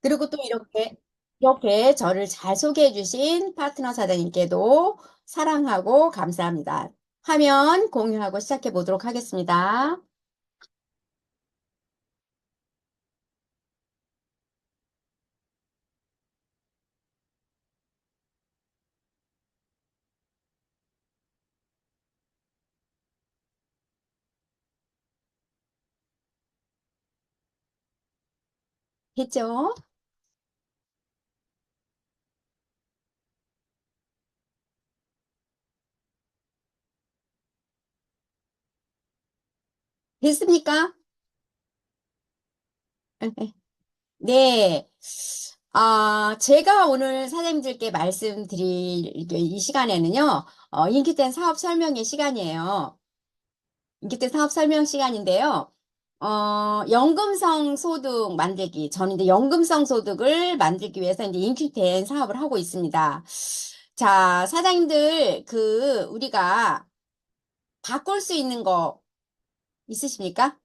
그리고 또 이렇게 저를 잘 소개해 주신 파트너 사장님께도 사랑하고 감사합니다. 화면 공유하고 시작해 보도록 하겠습니다. 됐죠? 됐습니까? 네. 제가 오늘 사장님들께 말씀드릴 이 시간에는요, 인기된 사업 설명의 시간이에요. 인기된 사업 설명 시간인데요. 연금성 소득 만들기. 저는 이제 연금성 소득을 만들기 위해서 이제 인큐된 사업을 하고 있습니다. 자, 사장님들, 우리가 바꿀 수 있는 거 있으십니까?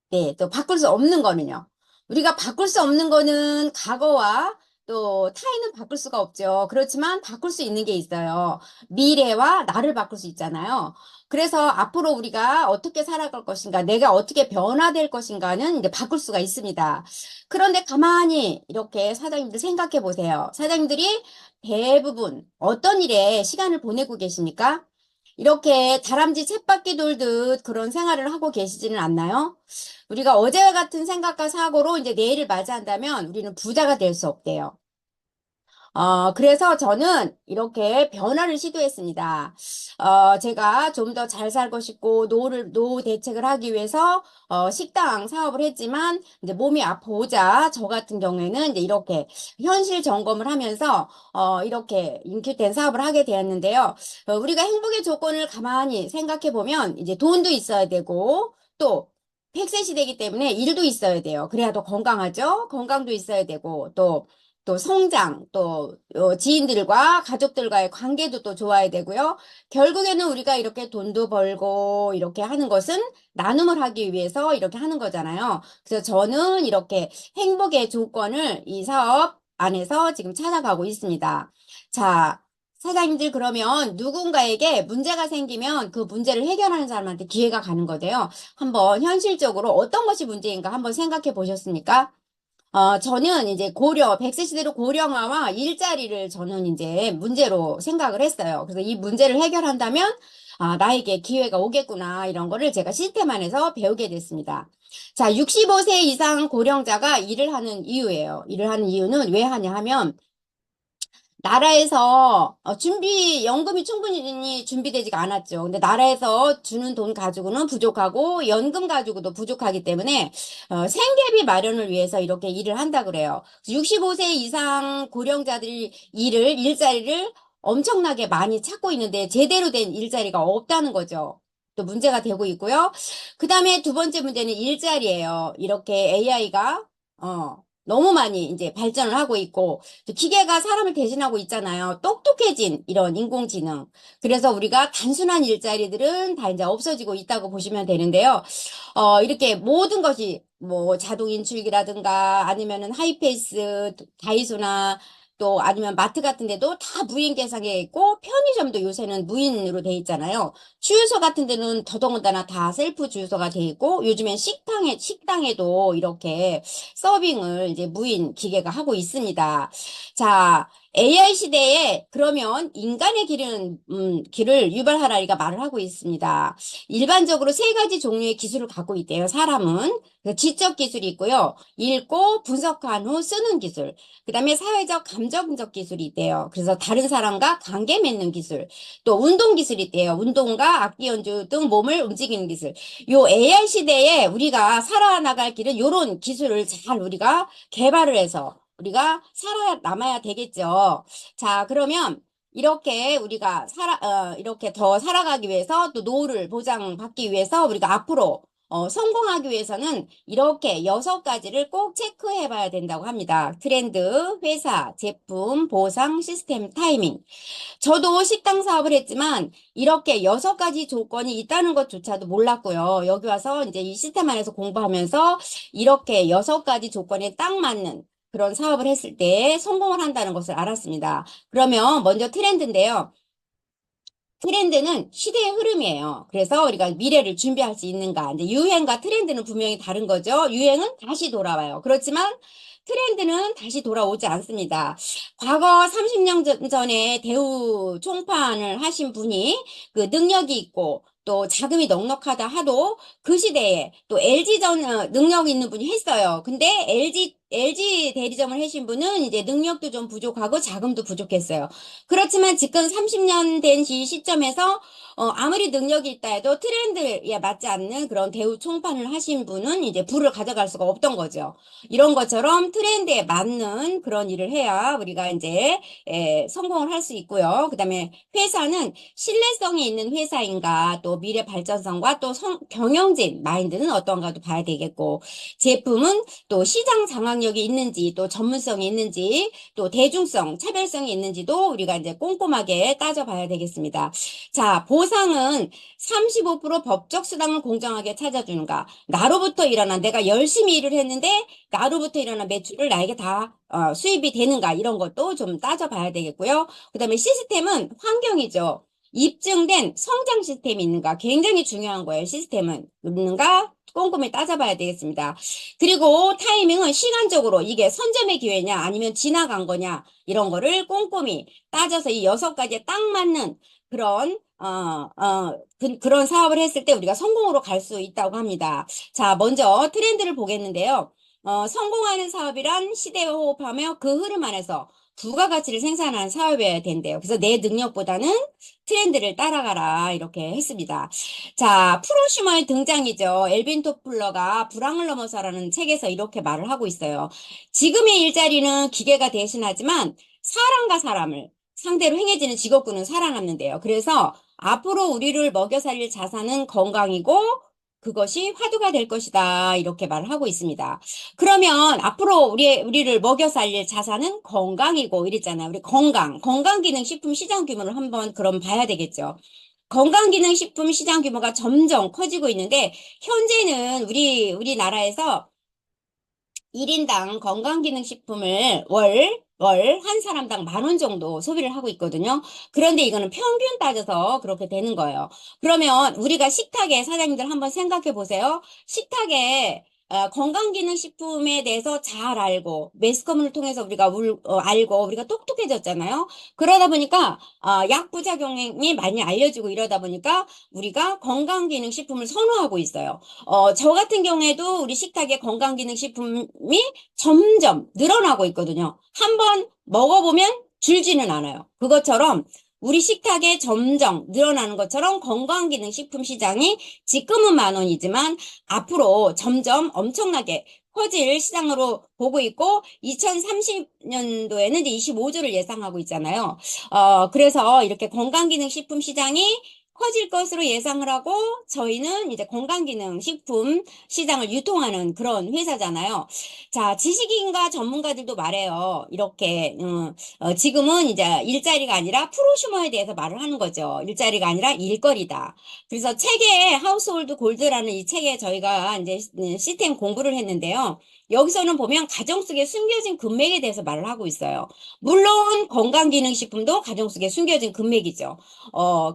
네, 또 바꿀 수 없는 거는요. 우리가 바꿀 수 없는 거는 과거와 또 타인은 바꿀 수가 없죠. 그렇지만 바꿀 수 있는 게 있어요. 미래와 나를 바꿀 수 있잖아요. 그래서 앞으로 우리가 어떻게 살아갈 것인가, 내가 어떻게 변화될 것인가는 이제 바꿀 수가 있습니다. 그런데 가만히 이렇게 사장님들 생각해 보세요. 사장님들이 대부분 어떤 일에 시간을 보내고 계십니까? 이렇게 다람쥐 쳇바퀴 돌듯 그런 생활을 하고 계시지는 않나요? 우리가 어제와 같은 생각과 사고로 이제 내일을 맞이한다면 우리는 부자가 될 수 없대요. 그래서 저는 이렇게 변화를 시도했습니다. 제가 좀 더 잘 살고 싶고, 노후 대책을 하기 위해서, 식당 사업을 했지만, 이제 몸이 아파오자, 저 같은 경우에는 이제 이렇게 현실 점검을 하면서, 이렇게 인큐된 사업을 하게 되었는데요. 우리가 행복의 조건을 가만히 생각해 보면, 이제 돈도 있어야 되고, 또, 100세 시대이기 때문에 일도 있어야 돼요. 그래야 더 건강하죠? 건강도 있어야 되고, 또 성장, 또 지인들과 가족들과의 관계도 또 좋아야 되고요. 결국에는 우리가 이렇게 돈도 벌고 이렇게 하는 것은 나눔을 하기 위해서 이렇게 하는 거잖아요. 그래서 저는 이렇게 행복의 조건을 이 사업 안에서 지금 찾아가고 있습니다. 자, 사장님들 그러면 누군가에게 문제가 생기면 그 문제를 해결하는 사람한테 기회가 가는 거대요. 한번 현실적으로 어떤 것이 문제인가 한번 생각해 보셨습니까? 저는 이제 100세 시대로 고령화와 일자리를 저는 이제 문제로 생각을 했어요. 그래서 이 문제를 해결한다면, 나에게 기회가 오겠구나, 이런 거를 제가 시스템 안에서 배우게 됐습니다. 자, 65세 이상 고령자가 일을 하는 이유예요. 일을 하는 이유는 왜 하냐 하면, 나라에서 연금이 충분히 준비되지가 않았죠. 근데 나라에서 주는 돈 가지고는 부족하고 연금 가지고도 부족하기 때문에 생계비 마련을 위해서 이렇게 일을 한다 그래요. 65세 이상 고령자들이 일자리를 엄청나게 많이 찾고 있는데 제대로 된 일자리가 없다는 거죠. 또 문제가 되고 있고요. 그 다음에 두 번째 문제는 일자리예요. 이렇게 AI가 너무 많이 이제 발전을 하고 있고 기계가 사람을 대신하고 있잖아요. 똑똑해진 이런 인공지능. 그래서 우리가 단순한 일자리들은 다 이제 없어지고 있다고 보시면 되는데요. 이렇게 모든 것이 뭐 자동 인출기라든가 아니면은 하이페이스 다이소나 또 아니면 마트 같은 데도 다 무인 계상에 있고 편의점도 요새는 무인으로 돼 있잖아요. 주유소 같은 데는 더더군다나 다 셀프 주유소가 돼 있고 요즘엔 식당에도 이렇게 서빙을 이제 무인 기계가 하고 있습니다. 자, AI 시대에 그러면 인간의 길을 유발하라리가 말을 하고 있습니다. 일반적으로 세 가지 종류의 기술을 갖고 있대요, 사람은. 그래서 지적 기술이 있고요. 읽고 분석한 후 쓰는 기술. 그 다음에 사회적 감정적 기술이 있대요. 그래서 다른 사람과 관계 맺는 기술. 또 운동 기술이 있대요. 운동과 악기 연주 등 몸을 움직이는 기술. 요 AI 시대에 우리가 살아나갈 길은 요런 기술을 잘 우리가 개발을 해서 우리가 살아남아야 되겠죠. 자, 그러면 이렇게 우리가 이렇게 더 살아가기 위해서 또 노후를 보장받기 위해서 우리가 앞으로 성공하기 위해서는 이렇게 6가지를 꼭 체크해 봐야 된다고 합니다. 트렌드, 회사, 제품, 보상, 시스템, 타이밍. 저도 식당 사업을 했지만 이렇게 6가지 조건이 있다는 것조차도 몰랐고요. 여기 와서 이제 이 시스템 안에서 공부하면서 이렇게 6가지 조건에 딱 맞는 그런 사업을 했을 때 성공을 한다는 것을 알았습니다. 그러면 먼저 트렌드인데요. 트렌드는 시대의 흐름이에요. 그래서 우리가 미래를 준비할 수 있는가. 이제 유행과 트렌드는 분명히 다른 거죠. 유행은 다시 돌아와요. 그렇지만 트렌드는 다시 돌아오지 않습니다. 과거 30년 전에 대우 총판을 하신 분이 그 능력이 있고 또 자금이 넉넉하다 하도 그 시대에 또 LG 능력 있는 분이 했어요. 근데 LG 대리점을 하신 분은 이제 능력도 좀 부족하고 자금도 부족했어요. 그렇지만 지금 30년 된 시점에서 아무리 능력이 있다 해도 트렌드에 맞지 않는 그런 대우 총판을 하신 분은 이제 부를 가져갈 수가 없던 거죠. 이런 것처럼 트렌드에 맞는 그런 일을 해야 우리가 이제 성공을 할 수 있고요. 그다음에 회사는 신뢰성이 있는 회사인가 또 미래 발전성과 또 경영진 마인드는 어떤가도 봐야 되겠고 제품은 또 시장 장악력이 있는지 또 전문성이 있는지 또 대중성, 차별성이 있는지도 우리가 이제 꼼꼼하게 따져봐야 되겠습니다. 자, 보상은 35% 법적 수당을 공정하게 찾아주는가. 나로부터 일어난 내가 열심히 일을 했는데 나로부터 일어난 매출을 나에게 다 수입이 되는가 이런 것도 좀 따져봐야 되겠고요. 그다음에 시스템은 환경이죠. 입증된 성장 시스템이 있는가 굉장히 중요한 거예요. 시스템은 있는가 꼼꼼히 따져봐야 되겠습니다. 그리고 타이밍은 시간적으로 이게 선점의 기회냐 아니면 지나간 거냐 이런 거를 꼼꼼히 따져서 이 6가지에 딱 맞는 그런 그런 사업을 했을 때 우리가 성공으로 갈 수 있다고 합니다. 자, 먼저 트렌드를 보겠는데요. 성공하는 사업이란 시대에 호흡하며 그 흐름 안에서 부가가치를 생산하는 사업이어야 된대요. 그래서 내 능력보다는 트렌드를 따라가라 이렇게 했습니다. 자, 프로슈머의 등장이죠. 엘빈 토플러가 불황을 넘어서라는 책에서 이렇게 말을 하고 있어요. 지금의 일자리는 기계가 대신하지만 사람과 사람을 상대로 행해지는 직업군은 살아남는데요. 그래서 앞으로 우리를 먹여 살릴 자산은 건강이고 그것이 화두가 될 것이다. 이렇게 말을 하고 있습니다. 그러면 앞으로 우리를 먹여 살릴 자산은 건강이고 이랬잖아요. 우리 건강기능식품 시장 규모를 한번 그럼 봐야 되겠죠. 건강기능식품 시장 규모가 점점 커지고 있는데 현재는 우리나라에서 1인당 건강기능식품을 월 한 사람당 10,000원 정도 소비를 하고 있거든요. 그런데 이거는 평균 따져서 그렇게 되는 거예요. 그러면 우리가 식탁에 사장님들 한번 생각해 보세요. 식탁에 건강기능식품에 대해서 잘 알고 매스컴을 통해서 우리가 알고 우리가 똑똑해졌잖아요. 그러다 보니까 약부작용이 많이 알려지고 이러다 보니까 우리가 건강기능식품을 선호하고 있어요. 저 같은 경우에도 우리 식탁에 건강기능식품이 점점 늘어나고 있거든요. 한번 먹어보면 줄지는 않아요. 그것처럼 우리 식탁에 점점 늘어나는 것처럼 건강기능식품 시장이 지금은 10,000원이지만 앞으로 점점 엄청나게 커질 시장으로 보고 있고 2030년도에는 이제 25조를 예상하고 있잖아요. 그래서 이렇게 건강기능식품 시장이 커질 것으로 예상을 하고 저희는 이제 건강기능식품 시장을 유통하는 그런 회사잖아요. 자, 지식인과 전문가들도 말해요. 이렇게 지금은 이제 일자리가 아니라 프로슈머에 대해서 말을 하는 거죠. 일자리가 아니라 일거리다. 그래서 책에 하우스홀드 골드라는 이 책에 저희가 이제 시스템 공부를 했는데요. 여기서는 보면 가정 속에 숨겨진 금맥에 대해서 말을 하고 있어요. 물론 건강기능식품도 가정 속에 숨겨진 금맥이죠.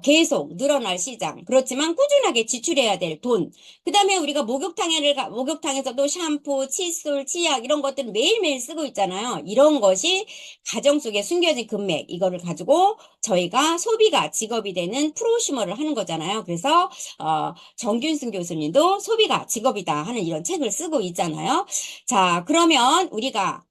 계속 늘어날 시장. 그렇지만 꾸준하게 지출해야 될 돈. 그 다음에 우리가 목욕탕에서도 샴푸, 칫솔, 치약 이런 것들 매일매일 쓰고 있잖아요. 이런 것이 가정 속에 숨겨진 금맥. 이거를 가지고 저희가 소비가 직업이 되는 프로슈머를 하는 거잖아요. 그래서 정균승 교수님도 소비가 직업이다 하는 이런 책을 쓰고 있잖아요. 자, 그러면 우리가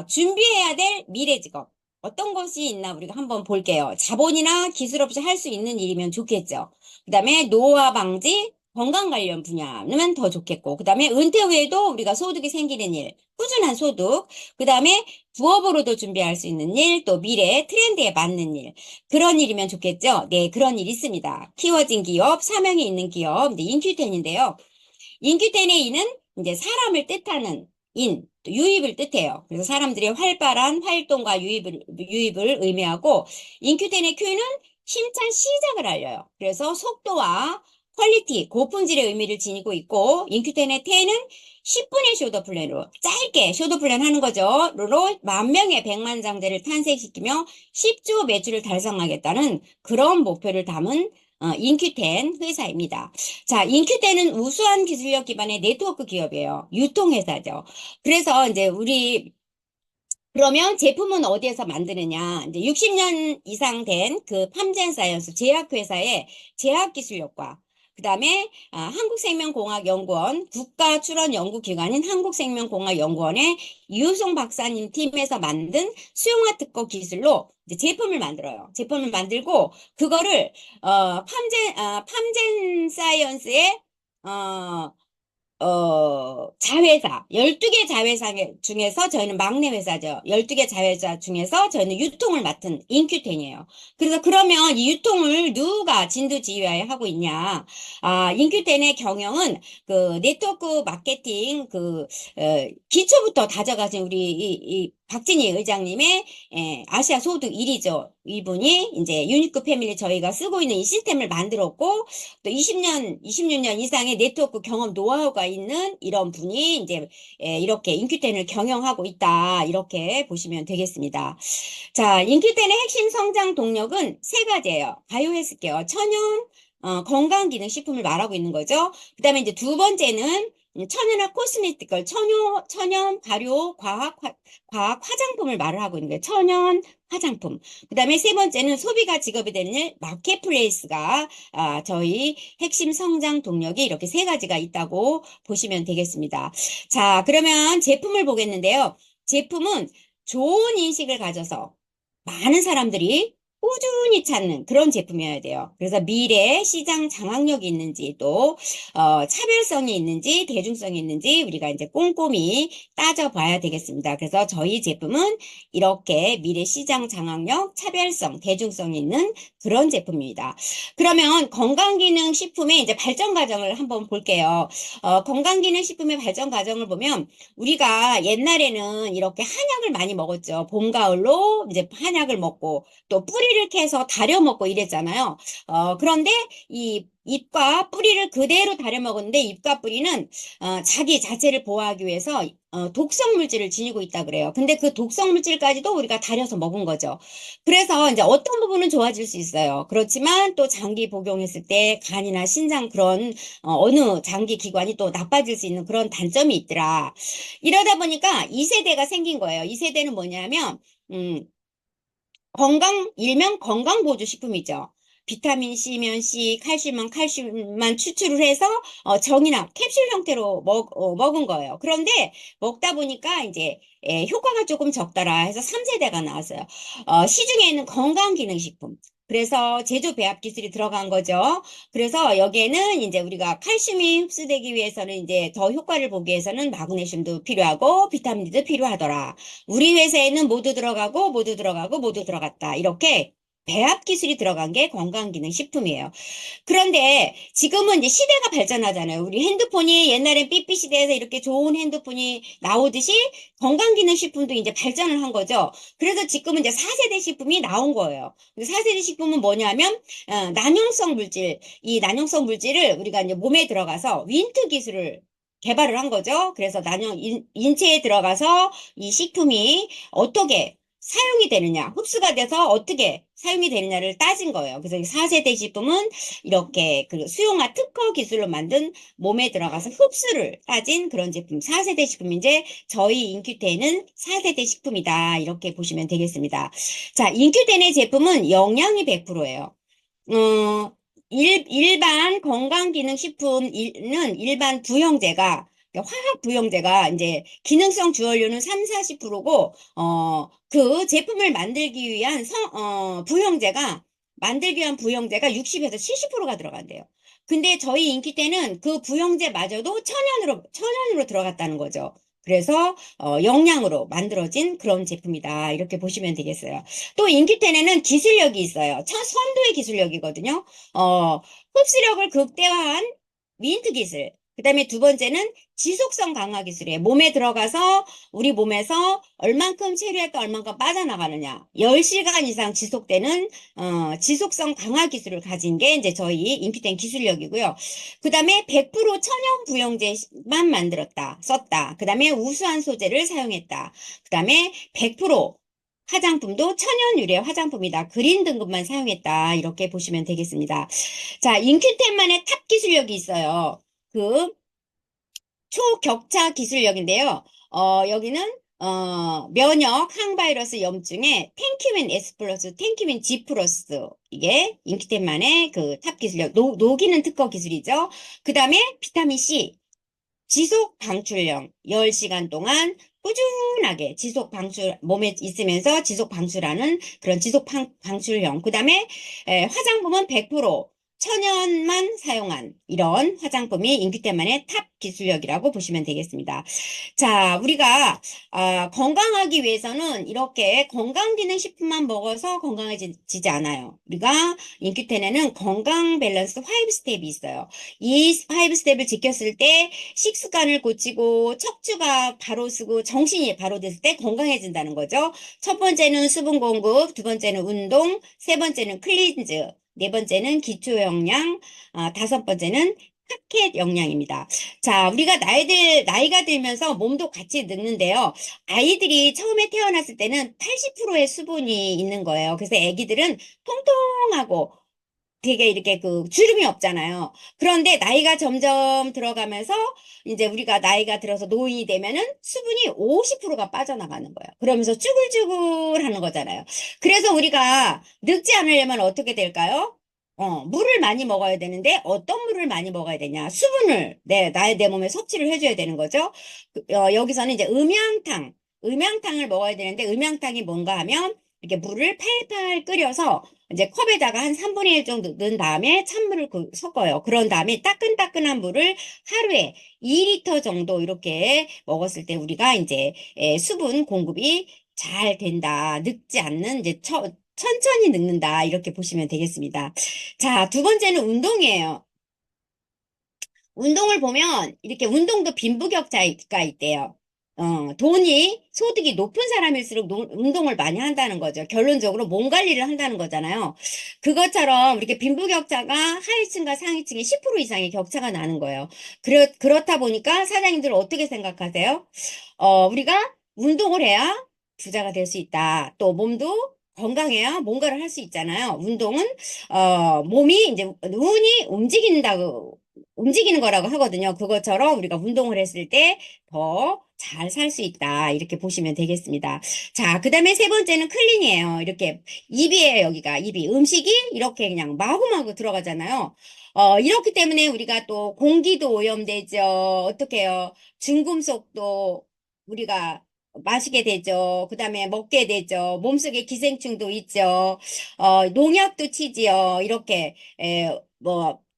준비해야 될 미래 직업. 어떤 것이 있나 우리가 한번 볼게요. 자본이나 기술 없이 할 수 있는 일이면 좋겠죠. 그 다음에 노화 방지, 건강 관련 분야면 더 좋겠고, 그 다음에 은퇴 후에도 우리가 소득이 생기는 일, 꾸준한 소득, 그 다음에 부업으로도 준비할 수 있는 일, 또 미래 트렌드에 맞는 일, 그런 일이면 좋겠죠. 네, 그런 일 있습니다. 키워진 기업, 사명이 있는 기업, 인큐텐인데요. 인큐텐의 인은 이제 사람을 뜻하는 또 유입을 뜻해요. 그래서 사람들의 활발한 활동과 유입을 의미하고, 인큐텐의 큐는 힘찬 시작을 알려요. 그래서 속도와 퀄리티, 고품질의 의미를 지니고 있고, 인큐텐의 텐은 10분의 쇼더 플랜으로 짧게 쇼더 플랜 하는 거죠. 로 10,000명의 백만장자를 탄생시키며 10조 매출을 달성하겠다는 그런 목표를 담은 인큐텐 회사입니다. 자, 인큐텐은 우수한 기술력 기반의 네트워크 기업이에요. 유통회사죠. 그래서 이제 그러면 제품은 어디에서 만드느냐? 이제 60년 이상 된 그 팜젠사이언스 제약회사의 제약기술력과 그다음에 한국생명공학연구원 국가 출원 연구기관인 한국생명공학연구원의 이우송 박사님 팀에서 만든 수용화 특허 기술로 이제 제품을 만들어요. 제품을 만들고 그거를 팜젠 사이언스의 자회사, 12개 자회사 중에서 저희는 막내 회사죠. 12개 자회사 중에서 저희는 유통을 맡은 인큐텐이에요. 그래서 그러면 이 유통을 누가 진두지휘하고 있냐? 인큐텐의 경영은 그 네트워크 마케팅 기초부터 다져가신 우리 이 박진희 의장님의 아시아 소득 1위죠. 이분이 이제 유니크 패밀리 저희가 쓰고 있는 이 시스템을 만들었고 또 26년 이상의 네트워크 경험 노하우가 있는 이런 분이 이제 이렇게 인큐텐을 경영하고 있다. 이렇게 보시면 되겠습니다. 자, 인큐텐의 핵심 성장 동력은 세 가지예요. 바이오헬스케어, 천연 건강기능식품을 말하고 있는 거죠. 그 다음에 이제 두 번째는 천연화 코스메티컬, 천연 발효 과학 화장품을 말을 하고 있는 거예요. 천연 화장품. 그 다음에 세 번째는 소비가 직업이 되는 일, 마켓플레이스가 저희 핵심 성장 동력이 이렇게 세 가지가 있다고 보시면 되겠습니다. 자, 그러면 제품을 보겠는데요. 제품은 좋은 인식을 가져서 많은 사람들이 꾸준히 찾는 그런 제품이어야 돼요. 그래서 미래 시장 장악력이 있는지 또 차별성이 있는지 대중성이 있는지 우리가 이제 꼼꼼히 따져봐야 되겠습니다. 그래서 저희 제품은 이렇게 미래 시장 장악력, 차별성, 대중성이 있는 그런 제품입니다. 그러면 건강기능 식품의 이제 발전 과정을 한번 볼게요. 건강기능 식품의 발전 과정을 보면 우리가 옛날에는 이렇게 한약을 많이 먹었죠. 봄, 가을로 이제 한약을 먹고 또 뿌리를 캐서 다려 먹고 이랬잖아요. 그런데 이 잎과 뿌리를 그대로 다려 먹었는데 잎과 뿌리는 자기 자체를 보호하기 위해서 독성 물질을 지니고 있다 그래요. 근데 그 독성 물질까지도 우리가 다려서 먹은 거죠. 그래서 이제 어떤 부분은 좋아질 수 있어요. 그렇지만 또 장기 복용했을 때 간이나 신장 그런 어느 장기 기관이 또 나빠질 수 있는 그런 단점이 있더라. 이러다 보니까 2세대가 생긴 거예요. 2세대는 뭐냐면 음, 일명 건강보조식품이죠. 비타민 C면 C, 칼슘만 칼슘만 추출을 해서 정이나 캡슐 형태로 먹은 거예요. 그런데 먹다 보니까 이제 효과가 조금 적더라 해서 3세대가 나왔어요. 시중에 있는 건강기능식품. 그래서 제조 배합 기술이 들어간 거죠. 그래서 여기에는 이제 우리가 칼슘이 흡수되기 위해서는 이제 더 효과를 보기 위해서는 마그네슘도 필요하고 비타민도 필요하더라. 우리 회사에는 모두 들어가고 모두 들어가고 모두 들어갔다. 이렇게 배합 기술이 들어간 게 건강기능식품이에요. 그런데 지금은 이제 시대가 발전하잖아요. 우리 핸드폰이 옛날엔 삐삐 시대에서 이렇게 좋은 핸드폰이 나오듯이 건강기능식품도 이제 발전을 한 거죠. 그래서 지금은 이제 4세대 식품이 나온 거예요. 4세대 식품은 뭐냐면 난용성 물질, 이 난용성 물질을 우리가 이제 몸에 들어가서 윈트 기술을 개발을 한 거죠. 그래서 인체에 들어가서 이 식품이 어떻게 사용이 되느냐, 흡수가 돼서 어떻게 사용이 되느냐를 따진 거예요. 그래서 4세대 식품은 이렇게 그 수용화 특허 기술로 만든 몸에 들어가서 흡수를 따진 그런 제품 4세대 식품인데 저희 인큐텐은 4세대 식품이다. 이렇게 보시면 되겠습니다. 자, 인큐텐의 제품은 영양이 100%예요. 일반 건강기능식품은 일반 부형제가 화학 부형제가 이제 기능성 주원료는 3, 40%고 그 제품을 만들기 위한 부형제가 60에서 70%가 들어간대요. 근데 저희 인기때는 그 부형제마저도 천연으로 들어갔다는 거죠. 그래서 영양으로 만들어진 그런 제품이다. 이렇게 보시면 되겠어요. 또 인기텐에는 기술력이 있어요. 선도의 기술력이거든요. 흡수력을 극대화한 민트 기술. 그다음에 두 번째는 지속성 강화 기술이에요. 몸에 들어가서 우리 몸에서 얼만큼 체류했다 얼만큼 빠져나가느냐. 10시간 이상 지속되는 지속성 강화 기술을 가진 게 이제 저희 인피템 기술력이고요. 그다음에 100% 천연 부영제만 만들었다, 썼다. 그다음에 우수한 소재를 사용했다. 그다음에 100% 화장품도 천연 유래 화장품이다. 그린 등급만 사용했다. 이렇게 보시면 되겠습니다. 자, 인큐템만의 탑 기술력이 있어요. 그 초격차 기술력인데요. 여기는 면역 항바이러스 염증에 텐큐민 S 플러스, 텐큐민 G 플러스 이게 인큐템만의 그 탑 기술력, 녹이는 특허 기술이죠. 그 다음에 비타민 C 지속 방출형 10시간 동안 꾸준하게 지속 방출 몸에 있으면서 지속 방출하는 그런 지속 방출형. 그다음에 화장품은 100% 천연만 사용한 이런 화장품이 인기템만의 탑 기술력이라고 보시면 되겠습니다. 자, 우리가 건강하기 위해서는 이렇게 건강기능식품만 먹어서 건강해지지 않아요. 우리가 인큐텐에는 건강 밸런스 5 스텝이 있어요. 이 5 스텝을 지켰을 때 식습관을 고치고 척추가 바로 쓰고 정신이 바로 됐을 때 건강해진다는 거죠. 첫 번째는 수분 공급, 두 번째는 운동, 세 번째는 클린즈, 네 번째는 기초 영양, 다섯 번째는 타켓 영양입니다. 자, 우리가 나이가 들면서 몸도 같이 늙는데요. 아이들이 처음에 태어났을 때는 80%의 수분이 있는 거예요. 그래서 아기들은 통통하고 되게 이렇게 그 주름이 없잖아요. 그런데 나이가 점점 들어가면서 이제 우리가 나이가 들어서 노인이 되면은 수분이 50%가 빠져나가는 거예요. 그러면서 쭈글쭈글 하는 거잖아요. 그래서 우리가 늙지 않으려면 어떻게 될까요? 물을 많이 먹어야 되는데 어떤 물을 많이 먹어야 되냐? 수분을 내 몸에 섭취를 해줘야 되는 거죠. 여기서는 이제 음양탕을 먹어야 되는데 음양탕이 뭔가 하면 이렇게 물을 팔팔 끓여서 이제 컵에다가 한 3분의 1 정도 넣은 다음에 찬물을 섞어요. 그런 다음에 따끈따끈한 물을 하루에 2리터 정도 이렇게 먹었을 때 우리가 이제 수분 공급이 잘 된다. 늙지 않는 이제 천천히 늙는다. 이렇게 보시면 되겠습니다. 자, 두 번째는 운동이에요. 운동을 보면 이렇게 운동도 빈부격차가 있대요. 소득이 높은 사람일수록 운동을 많이 한다는 거죠. 결론적으로 몸 관리를 한다는 거잖아요. 그것처럼 이렇게 빈부격차가 하위층과 상위층이 10% 이상의 격차가 나는 거예요. 그렇다 보니까 사장님들 어떻게 생각하세요? 우리가 운동을 해야 부자가 될 수 있다. 또 몸도 건강해야 뭔가를 할 수 있잖아요. 운동은, 몸이 이제 운이 움직이는 거라고 하거든요. 그것처럼 우리가 운동을 했을 때 더 잘 살 수 있다. 이렇게 보시면 되겠습니다. 자, 그 다음에 세 번째는 클린이에요. 이렇게 입이에요, 여기가. 입이. 음식이 이렇게 그냥 마구마구 들어가잖아요. 이렇기 때문에 우리가 또 공기도 오염되죠. 어떻게 해요? 중금속도 우리가 마시게 되죠. 그 다음에 먹게 되죠. 몸속에 기생충도 있죠. 농약도 치지요. 이렇게,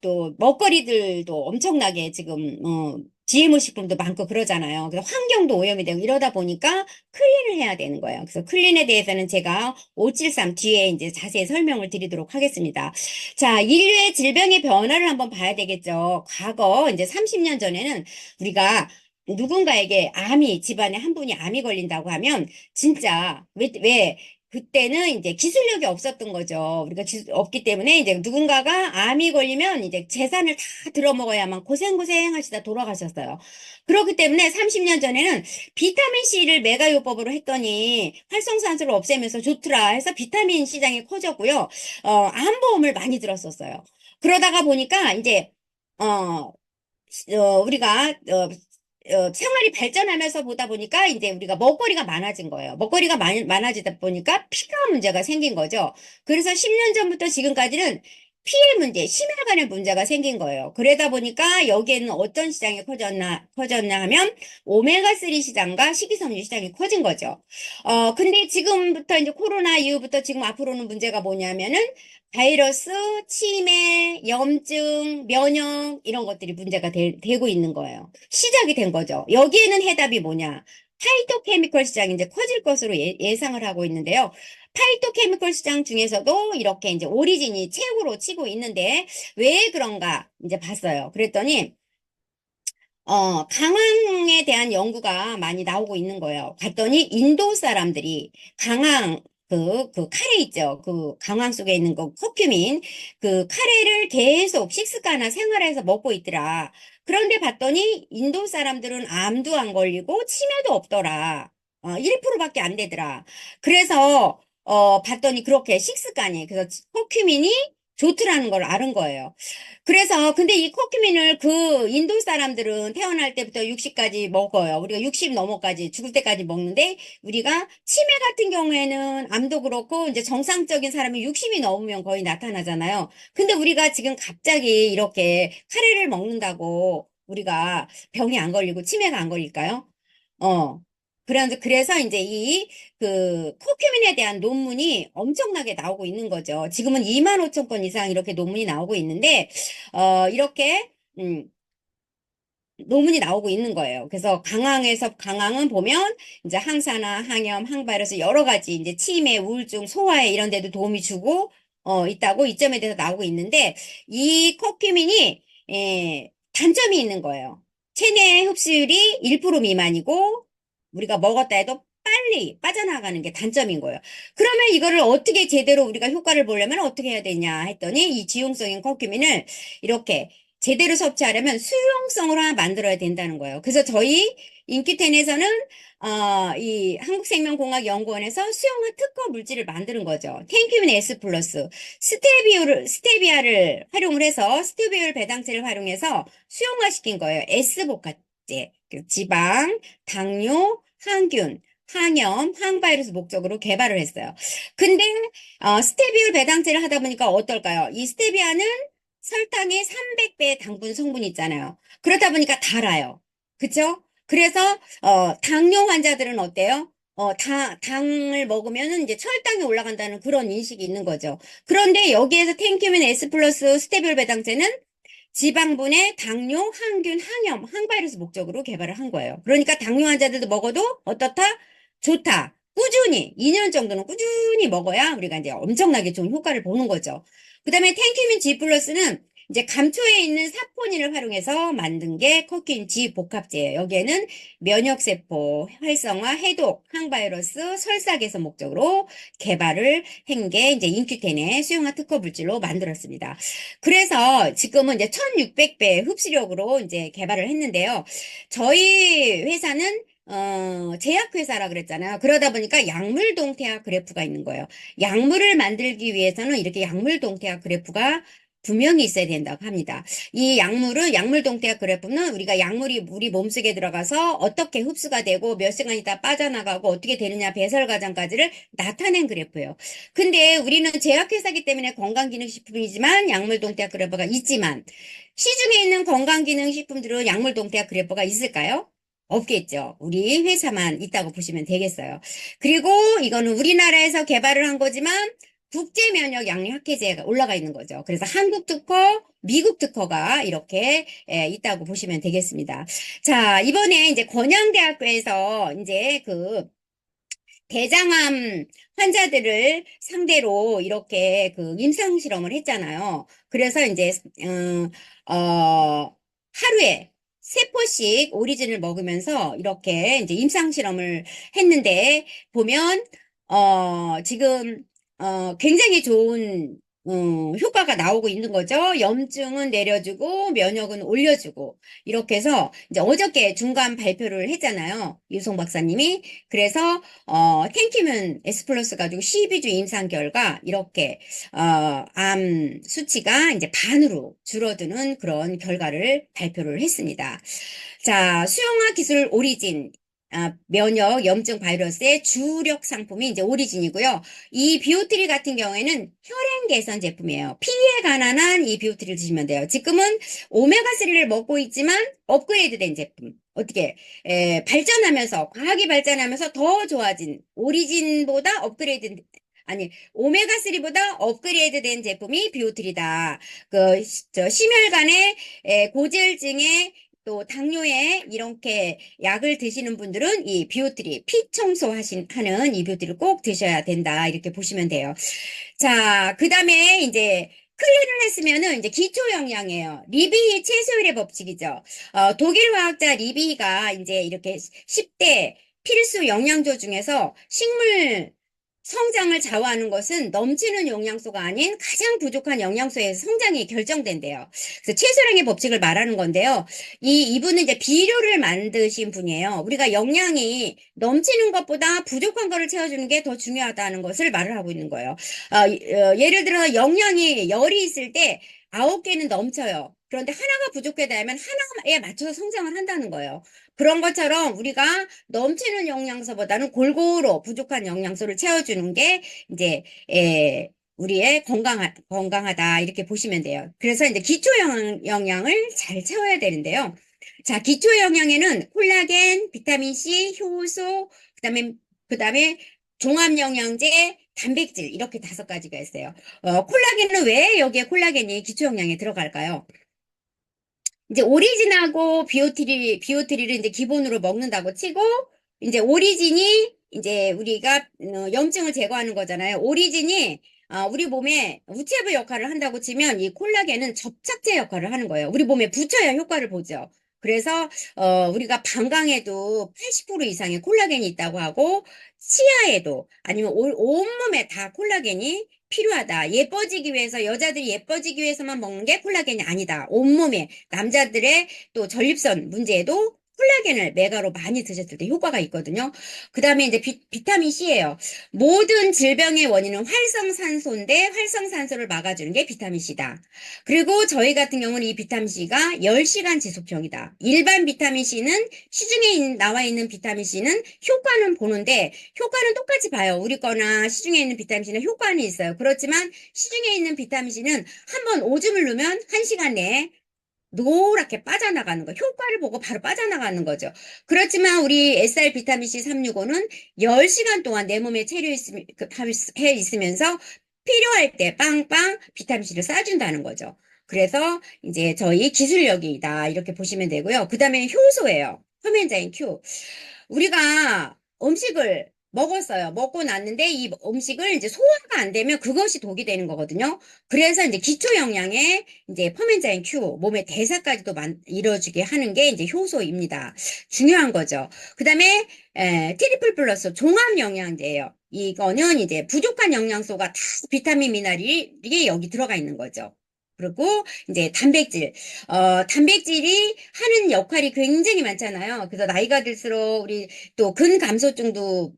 또 먹거리들도 엄청나게 지금 GMO 식품도 많고 그러잖아요. 그래서 환경도 오염이 되고 이러다 보니까 클린을 해야 되는 거예요. 그래서 클린에 대해서는 제가 573 뒤에 이제 자세히 설명을 드리도록 하겠습니다. 자, 인류의 질병의 변화를 한번 봐야 되겠죠. 과거 이제 30년 전에는 우리가 누군가에게 집안에 한 분이 암이 걸린다고 하면 진짜 왜 그때는 이제 기술력이 없었던 거죠. 우리가 없기 때문에 이제 누군가가 암이 걸리면 이제 재산을 다 들어먹어야만 고생고생 하시다 돌아가셨어요. 그렇기 때문에 30년 전에는 비타민 C를 메가요법으로 했더니 활성산소를 없애면서 좋더라 해서 비타민 시장이 커졌고요. 암보험을 많이 들었었어요. 그러다가 보니까 이제 어, 우리가 생활이 발전하면서 보다 보니까 이제 우리가 먹거리가 많아진 거예요. 먹거리가 많아지다 보니까 피가 문제가 생긴 거죠. 그래서 10년 전부터 지금까지는 피해 문제, 심혈관의 문제가 생긴 거예요. 그러다 보니까 여기에는 어떤 시장이 커졌나 하면 오메가3 시장과 식이섬유 시장이 커진 거죠. 근데 지금부터 이제 코로나 이후부터 지금 앞으로는 문제가 뭐냐면은 바이러스, 치매, 염증, 면역 이런 것들이 문제가 되고 있는 거예요. 시작이 된 거죠. 여기에는 해답이 뭐냐? 파이토케미컬 시장이 이제 커질 것으로 예상을 하고 있는데요. 파이토케미컬 시장 중에서도 이렇게 이제 오리진이 최고로 치고 있는데 왜 그런가 이제 봤어요. 그랬더니 강황에 대한 연구가 많이 나오고 있는 거예요. 봤더니 인도 사람들이 강황, 그 카레 있죠. 그 강황 속에 있는 그 커큐민, 그 카레를 계속 식습관이나 생활에서 먹고 있더라. 그런데 봤더니 인도 사람들은 암도 안 걸리고 치매도 없더라. 1%밖에 안 되더라. 그래서, 봤더니 그렇게 식습관이, 그래서 커큐민이 좋더라는 걸 아는 거예요. 그래서 근데 이 코큐민을 그 인도 사람들은 태어날 때부터 60까지 먹어요. 우리가 60 넘어까지 죽을 때까지 먹는데 우리가 치매 같은 경우에는 암도 그렇고 이제 정상적인 사람이 60이 넘으면 거의 나타나잖아요. 근데 우리가 지금 갑자기 이렇게 카레를 먹는다고 우리가 병이 안 걸리고 치매가 안 걸릴까요? 어. 그래서 이제 그 코큐민에 대한 논문이 엄청나게 나오고 있는 거죠. 지금은 2만 5천 건 이상 이렇게 논문이 나오고 있는데, 이렇게, 논문이 나오고 있는 거예요. 그래서 강황은 보면 이제 항산화, 항염, 항바이러스 여러 가지 이제 치매, 우울증, 소화에 이런 데도 도움이 주고, 있다고 이점에 대해서 나오고 있는데, 이 커큐민이, 단점이 있는 거예요. 체내 흡수율이 1% 미만이고, 우리가 먹었다 해도 빨리 빠져나가는 게 단점인 거예요. 그러면 이거를 어떻게 제대로 우리가 효과를 보려면 어떻게 해야 되냐 했더니 이 지용성인 커큐민을 이렇게 제대로 섭취하려면 수용성으로 하나 만들어야 된다는 거예요. 그래서 저희 인큐텐에서는 이 한국생명공학연구원에서 수용화 특허 물질을 만드는 거죠. 텐큐민 S 플러스 스테비아를 활용을 해서 스테비올 배당체를 활용해서 수용화시킨 거예요. S 복합제, 지방, 당뇨, 항균, 항염, 항바이러스 목적으로 개발을 했어요. 근데 스테비올 배당제를 하다 보니까 어떨까요? 이 스테비아는 설탕의 300배 당분 성분이 있잖아요. 그러다 보니까 달아요. 그쵸? 그래서 당뇨 환자들은 어때요? 당을 먹으면은 이제 혈당이 올라간다는 그런 인식이 있는 거죠. 그런데 여기에서 텐큐민 S 플러스 스테비올 배당제는 지방분해 당뇨, 항균, 항염, 항바이러스 목적으로 개발을 한 거예요. 그러니까 당뇨 환자들도 먹어도 어떻다? 좋다. 꾸준히 2년 정도는 꾸준히 먹어야 우리가 이제 엄청나게 좋은 효과를 보는 거죠. 그다음에 텐큐민 G 플러스는 이제 감초에 있는 사포닌을 활용해서 만든 게 코큐인 G 복합제예요. 여기에는 면역세포 활성화, 해독, 항바이러스, 설사 개선 목적으로 개발을 한 게 이제 인큐텐의 수용화 특허 물질로 만들었습니다. 그래서 지금은 이제 1600배 흡수력으로 이제 개발을 했는데요. 저희 회사는 제약회사라 그랬잖아요. 그러다 보니까 약물 동태아 그래프가 있는 거예요. 약물을 만들기 위해서는 이렇게 약물 동태아 그래프가 분명히 있어야 된다고 합니다. 이 약물은, 약물 동태아 그래프는 우리가 약물이 우리 몸속에 들어가서 어떻게 흡수가 되고 몇 시간 있다 빠져나가고 어떻게 되느냐 배설 과정까지를 나타낸 그래프예요. 근데 우리는 제약회사기 때문에 건강기능식품이지만 약물 동태아 그래프가 있지만 시중에 있는 건강기능식품들은 약물 동태아 그래프가 있을까요? 없겠죠. 우리 회사만 있다고 보시면 되겠어요. 그리고 이거는 우리나라에서 개발을 한 거지만 국제면역 양리학회제가 올라가 있는 거죠. 그래서 한국 특허, 미국 특허가 이렇게 있다고 보시면 되겠습니다. 자, 이번에 이제 권양대학교에서 이제 그 대장암 환자들을 상대로 이렇게 그 임상 실험을 했잖아요. 그래서 이제 하루에 세포씩 오리진을 먹으면서 이렇게 이제 임상 실험을 했는데 보면 지금 굉장히 좋은 효과가 나오고 있는 거죠. 염증은 내려주고 면역은 올려주고 이렇게 해서 이제 어저께 중간 발표를 했잖아요. 유송 박사님이. 그래서 텐큐민 S 플러스 가지고 12주 임상 결과 이렇게 암 수치가 이제 반으로 줄어드는 그런 결과를 발표를 했습니다. 자, 수용화 기술 오리진. 면역 염증 바이러스의 주력 상품이 이제 오리진이고요. 이 비오트리 같은 경우에는 혈행 개선 제품이에요. 피에 가난한 이 비오트리를 드시면 돼요. 지금은 오메가3를 먹고 있지만 업그레이드 된 제품. 어떻게 발전하면서 과학이 발전하면서 더 좋아진 오리진보다 업그레이드 아니 오메가3보다 업그레이드 된 제품이 비오트리다. 심혈관의 고지혈증에 또 당뇨에 이렇게 약을 드시는 분들은 이 비오트리 피 청소하는 이 비오트리를 꼭 드셔야 된다 이렇게 보시면 돼요. 자, 그 다음에 이제 클린을 했으면은 이제 기초 영양이에요. 리비히 최소율의 법칙이죠. 독일 화학자 리비히가 이제 이렇게 10대 필수 영양소 중에서 식물 성장을 좌우하는 것은 넘치는 영양소가 아닌 가장 부족한 영양소에서 성장이 결정된대요. 그래서 최소량의 법칙을 말하는 건데요. 이분은 이제 비료를 만드신 분이에요. 우리가 영양이 넘치는 것보다 부족한 거를 채워주는 게 더 중요하다는 것을 말을 하고 있는 거예요. 예를 들어 영양이 열이 있을 때 9개는 넘쳐요. 그런데 하나가 부족하다면 하나에 맞춰서 성장을 한다는 거예요. 그런 것처럼 우리가 넘치는 영양소보다는 골고루 부족한 영양소를 채워주는 게 이제 우리의 건강하다 이렇게 보시면 돼요. 그래서 이제 기초 영양을 잘 채워야 되는데요. 자, 기초 영양에는 콜라겐, 비타민 C, 효소, 그다음에 종합 영양제, 단백질 이렇게 5가지가 있어요. 콜라겐은 왜 여기에 콜라겐이 기초 영양에 들어갈까요? 이제 오리진하고 비오트리를 이제 기본으로 먹는다고 치고, 이제 오리진이 이제 우리가 염증을 제거하는 거잖아요. 오리진이 우리 몸에 우체부 역할을 한다고 치면 이 콜라겐은 접착제 역할을 하는 거예요. 우리 몸에 붙여야 효과를 보죠. 그래서 우리가 방광에도 80% 이상의 콜라겐이 있다고 하고 치아에도 아니면 온몸에 다 콜라겐이 필요하다. 예뻐지기 위해서 여자들이 예뻐지기 위해서만 먹는 게 콜라겐이 아니다. 온몸에 남자들의 또 전립선 문제에도 콜라겐을 메가로 많이 드셨을 때 효과가 있거든요. 그 다음에 이제 비타민 C예요. 모든 질병의 원인은 활성산소인데 활성산소를 막아주는 게 비타민 C다. 그리고 저희 같은 경우는 이 비타민 C가 10시간 지속형이다. 일반 비타민 C는 시중에 나와 있는 비타민 C는 효과는 보는데 효과는 똑같이 봐요. 우리 거나 시중에 있는 비타민 C는 효과는 있어요. 그렇지만 시중에 있는 비타민 C는 한번 오줌을 누면 1시간 내에 노랗게 빠져나가는 거, 효과를 보고 바로 빠져나가는 거죠. 그렇지만 우리 SR 비타민 C 365는 10시간 동안 내 몸에 해 있으면서 필요할 때 빵빵 비타민 C를 쏴준다는 거죠. 그래서 이제 저희 기술력이다 이렇게 보시면 되고요. 그 다음에 효소예요. 혐엔자인 Q. 우리가 음식을 먹었어요. 먹고 났는데 이 음식을 이제 소화가 안 되면 그것이 독이 되는 거거든요. 그래서 이제 기초 영양에 이제 퍼멘자인 Q, 몸의 대사까지도 이루어지게 하는 게 이제 효소입니다. 중요한 거죠. 그 다음에 트리플 플러스 종합 영양제예요. 이거는 이제 부족한 영양소가 다 비타민, 미네랄이 여기 들어가 있는 거죠. 그리고 이제 단백질이 하는 역할이 굉장히 많잖아요. 그래서 나이가 들수록 우리 또 근감소증도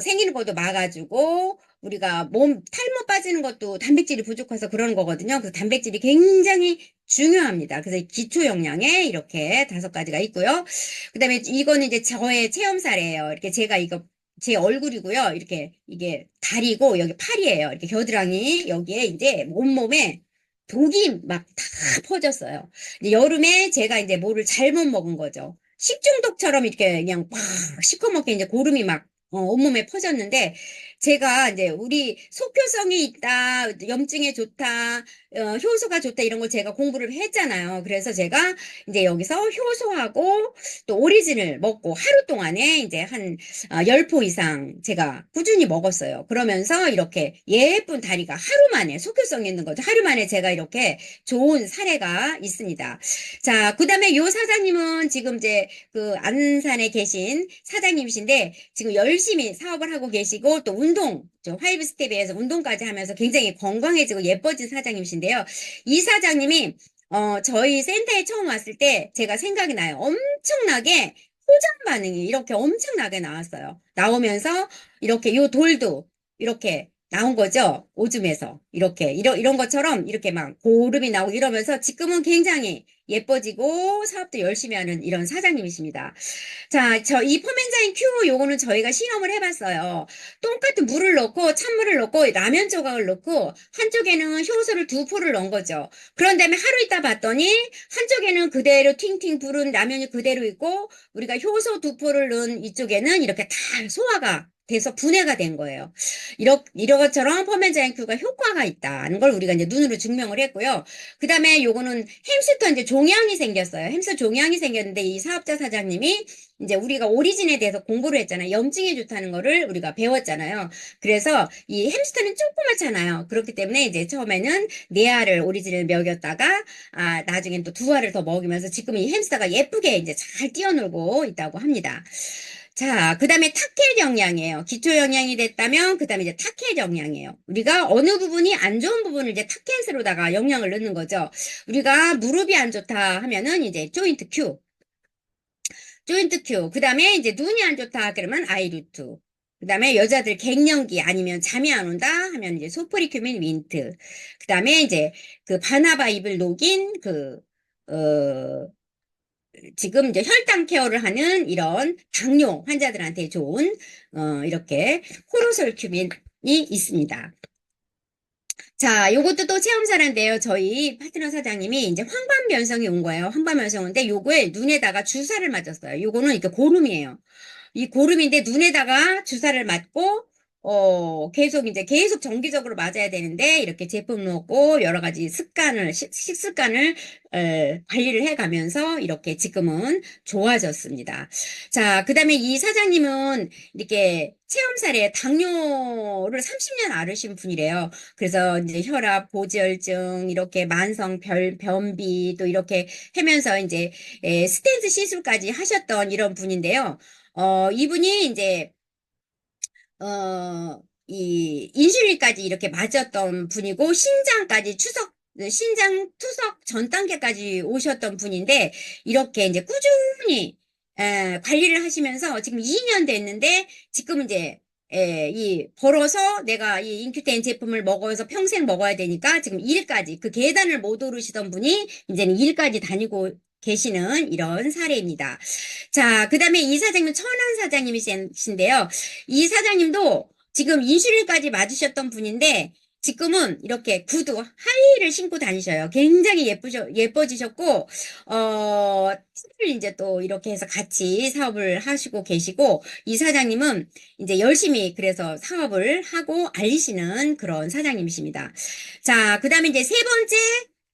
생기는 것도 막아주고 우리가 탈모 빠지는 것도 단백질이 부족해서 그러는 거거든요. 그래서 단백질이 굉장히 중요합니다. 그래서 기초 영양에 이렇게 5가지가 있고요. 그다음에 이거는 이제 저의 체험 사례예요. 이렇게 제가 이거 제 얼굴이고요. 이렇게 이게 다리고 여기 팔이에요. 이렇게 겨드랑이 여기에 이제 온몸에 독이 막 다 퍼졌어요. 여름에 제가 이제 뭐를 잘못 먹은 거죠. 식중독처럼 이렇게 그냥 막 시커멓게 이제 고름이 막 온몸에 퍼졌는데 제가 이제 우리 속효성이 있다, 염증에 좋다, 효소가 좋다 이런 걸 제가 공부를 했잖아요. 그래서 제가 이제 여기서 효소하고 또 오리진을 먹고 하루 동안에 이제 한 10포 이상 제가 꾸준히 먹었어요. 그러면서 이렇게 예쁜 다리가 하루 만에 속효성 있는 거죠. 하루 만에 제가 이렇게 좋은 사례가 있습니다. 자, 그 다음에 요 사장님은 지금 이제 그 안산에 계신 사장님이신데 지금 열심히 사업을 하고 계시고 또 운동, 화이브 스텝에서 운동까지 하면서 굉장히 건강해지고 예뻐진 사장님이신데요. 이 사장님이 저희 센터에 처음 왔을 때 제가 생각이 나요. 엄청나게 포장 반응이 이렇게 엄청나게 나왔어요. 나오면서 이렇게 요 돌도 이렇게 나온 거죠. 오줌에서. 이런 것처럼 이렇게 막 고름이 나오고 이러면서 지금은 굉장히 예뻐지고 사업도 열심히 하는 이런 사장님이십니다. 자, 이 포맨자인 큐 요거는 저희가 실험을 해봤어요. 똑같은 물을 넣고 찬물을 넣고 라면 조각을 넣고 한쪽에는 효소를 2포를 넣은 거죠. 그런 다음에 하루 있다 봤더니 한쪽에는 그대로 팅팅 부른 라면이 그대로 있고 우리가 효소 2포를 넣은 이쪽에는 이렇게 다 소화가 돼서 분해가 된 거예요. 이런 것처럼 포멘자이크가 효과가 있다는 걸 우리가 이제 눈으로 증명을 했고요. 그 다음에 요거는 햄스터 이제 종양이 생겼어요. 햄스터 종양이 생겼는데 이 사업자 사장님이 이제 우리가 오리진에 대해서 공부를 했잖아요. 염증이 좋다는 거를 우리가 배웠잖아요. 그래서 이 햄스터는 조그맣잖아요. 그렇기 때문에 이제 처음에는 네 알을 오리진을 먹였다가 나중엔 또 두 알을 더 먹이면서 지금 이 햄스터가 예쁘게 이제 잘 뛰어놀고 있다고 합니다. 자, 그 다음에 타켓 영양이에요. 기초 영양이 됐다면, 그 다음에 이제 타켓 영양이에요. 우리가 어느 부분이 안 좋은 부분을 이제 타켓으로다가 영양을 넣는 거죠. 우리가 무릎이 안 좋다 하면은 이제 조인트 큐. 조인트 큐. 그 다음에 이제 눈이 안 좋다 그러면 아이루트. 그 다음에 여자들 갱년기 아니면 잠이 안 온다 하면 이제 소프리큐민 윈트. 그 다음에 이제 그 바나바 잎을 녹인 어, 지금 이제 혈당 케어를 하는 이런 당뇨 환자들한테 좋은 이렇게 호로솔큐민이 있습니다. 자, 요것도 또 체험 사례인데요. 저희 파트너 사장님이 이제 황반변성이 온 거예요. 황반변성인데 요거에 눈에다가 주사를 맞았어요. 요거는 이렇게 고름이에요. 이 고름인데 눈에다가 주사를 맞고 계속 정기적으로 맞아야 되는데 이렇게 제품 넣고 여러 가지 식습관을 관리를 해가면서 이렇게 지금은 좋아졌습니다. 자, 그다음에 이 사장님은 이렇게 체험 사례 당뇨를 30년 앓으신 분이래요. 그래서 이제 혈압, 고지혈증, 이렇게 만성 변비 또 이렇게 하면서 이제 스텐트 시술까지 하셨던 이런 분인데요. 이분이 이제, 이 인슐린까지 이렇게 맞았던 분이고, 신장 투석 전 단계까지 오셨던 분인데, 이렇게 이제 꾸준히, 관리를 하시면서 지금 2년 됐는데, 지금 이제, 벌어서 내가 이 인큐텐 제품을 먹어서 평생 먹어야 되니까 지금 일까지, 그 계단을 못 오르시던 분이 이제는 일까지 다니고 계시는 이런 사례입니다. 자, 그 다음에 이 사장님은 천안 사장님이신데요. 이 사장님도 지금 인슐린까지 맞으셨던 분인데, 지금은 이렇게 구두, 하이힐을 신고 다니셔요. 굉장히 예뻐지셨고, 이제 또 이렇게 해서 같이 사업을 하시고 계시고, 이 사장님은 이제 열심히 그래서 사업을 하고 알리시는 그런 사장님이십니다. 자, 그 다음에 이제 세 번째,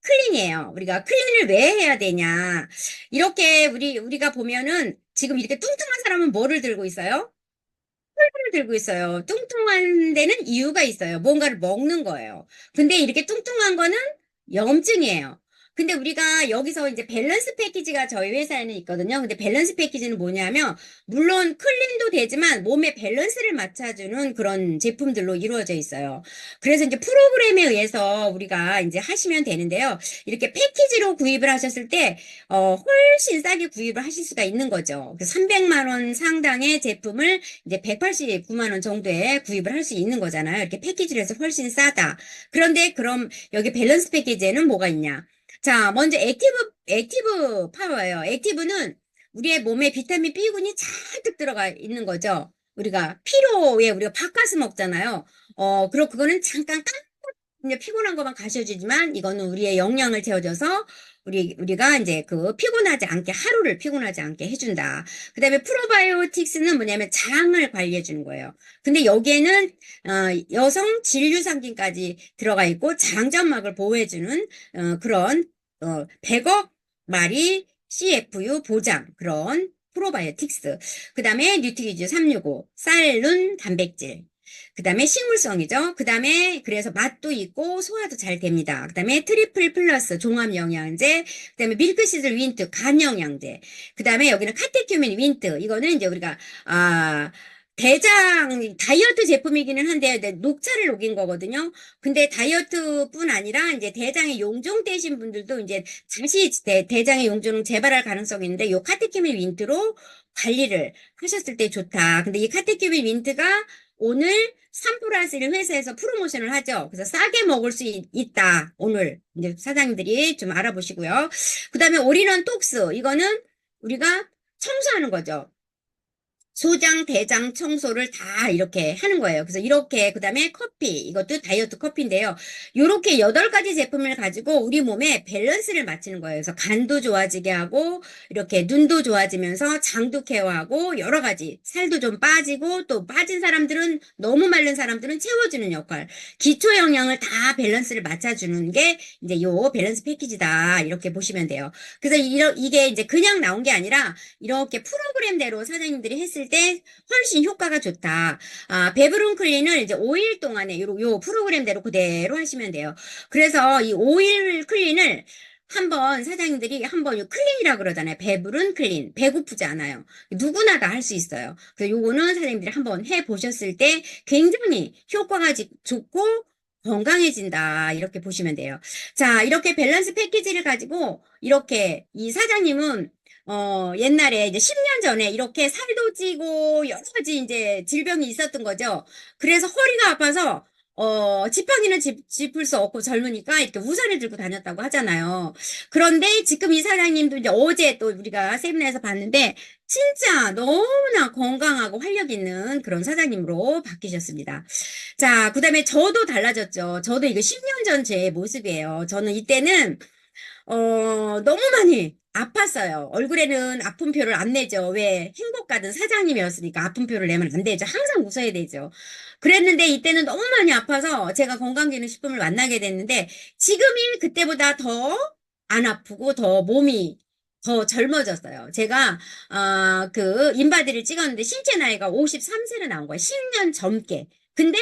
클린이에요. 우리가 클린을 왜 해야 되냐. 이렇게 우리가 보면은 지금 이렇게 뚱뚱한 사람은 뭐를 들고 있어요? 을 들고 있어요. 뚱뚱한 데는 이유가 있어요. 뭔가를 먹는 거예요. 근데 이렇게 뚱뚱한 거는 염증이에요. 근데 우리가 여기서 이제 밸런스 패키지가 저희 회사에는 있거든요. 근데 밸런스 패키지는 뭐냐면, 물론 클린도 되지만 몸의 밸런스를 맞춰주는 그런 제품들로 이루어져 있어요. 그래서 이제 프로그램에 의해서 우리가 이제 하시면 되는데요. 이렇게 패키지로 구입을 하셨을 때, 훨씬 싸게 구입을 하실 수가 있는 거죠. 300만 원 상당의 제품을 이제 189만 원 정도에 구입을 할 수 있는 거잖아요. 이렇게 패키지로 해서 훨씬 싸다. 그런데 그럼 여기 밸런스 패키지에는 뭐가 있냐? 자, 먼저 액티브 파워예요. 액티브는 우리의 몸에 비타민 B군이 잔뜩 들어가 있는 거죠. 우리가 피로에 우리가 바카스 먹잖아요. 그리고 그거는 잠깐 이제 피곤한 것만 가셔주지만 이거는 우리의 영양을 채워줘서 우리가 이제 그 피곤하지 않게 하루를 피곤하지 않게 해준다. 그 다음에 프로바이오틱스는 뭐냐면 장을 관리해 주는 거예요. 근데 여기에는 여성 진류상진까지 들어가 있고 장점막을 보호해 주는 그런 100억 마리 CFU 보장 그런 프로바이오틱스. 그 다음에 뉴트리즈 365 쌀룬 단백질. 그 다음에 식물성이죠. 그 다음에 그래서 맛도 있고 소화도 잘 됩니다. 그 다음에 트리플 플러스 종합영양제, 그 다음에 밀크시슬 윈트 간영양제, 그 다음에 여기는 카테큐민 윈트. 이거는 이제 우리가 대장 다이어트 제품이기는 한데 녹차를 녹인 거거든요. 근데 다이어트뿐 아니라 이제 대장에 용종되신 분들도 이제 다시 대장의 용종을 재발할 가능성이 있는데 요 카테큐민 윈트로 관리를 하셨을 때 좋다. 근데 이 카테큐민 윈트가 오늘 3 플러스 1 회사에서 프로모션을 하죠. 그래서 싸게 먹을 수 있다. 오늘 이제 사장님들이 좀 알아보시고요. 그 다음에 올인원 톡스. 이거는 우리가 청소하는 거죠. 소장, 대장 청소를 다 이렇게 하는 거예요. 그래서 이렇게, 그 다음에 커피, 이것도 다이어트 커피인데요. 이렇게 8가지 제품을 가지고 우리 몸에 밸런스를 맞추는 거예요. 그래서 간도 좋아지게 하고, 이렇게 눈도 좋아지면서 장도 케어하고, 여러 가지, 살도 좀 빠지고, 또 빠진 사람들은, 너무 마른 사람들은 채워주는 역할, 기초 영양을 다 밸런스를 맞춰주는 게 이제 요 밸런스 패키지다. 이렇게 보시면 돼요. 그래서 이게 이제 그냥 나온 게 아니라, 이렇게 프로그램대로 사장님들이 했을 때 훨씬 효과가 좋다. 베브론 클린을 이제 5일 동안에 요 프로그램대로 그대로 하시면 돼요. 그래서 이 5일 클린을 한번 사장님들이 한번 클린이라 그러잖아요. 배부른 클린. 배고프지 않아요. 누구나 다 할 수 있어요. 그래서 요거는 사장님들이 한번 해 보셨을 때 굉장히 효과가 좋고 건강해진다. 이렇게 보시면 돼요. 자, 이렇게 밸런스 패키지를 가지고 이렇게 이 사장님은 옛날에 이제 10년 전에 이렇게 살도 찌고 여러 가지 이제 질병이 있었던 거죠. 그래서 허리가 아파서 지팡이는 짚을 수 없고 젊으니까 이렇게 우산을 들고 다녔다고 하잖아요. 그런데 지금 이 사장님도 이제 어제 또 우리가 세미나에서 봤는데 진짜 너무나 건강하고 활력 있는 그런 사장님으로 바뀌셨습니다. 자, 그다음에 저도 달라졌죠. 저도 이거 10년 전 제 모습이에요. 저는 이때는 너무 많이 아팠어요. 얼굴에는 아픔표를 안 내죠. 왜? 행복가든 사장님이었으니까 아픔표를 내면 안 되죠. 항상 웃어야 되죠. 그랬는데 이때는 너무 많이 아파서 제가 건강기능식품을 만나게 됐는데 지금이 그때보다 더 안 아프고 더 몸이 더 젊어졌어요. 제가 그 인바디를 찍었는데 신체 나이가 53세로 나온 거예요. 10년 젊게. 근데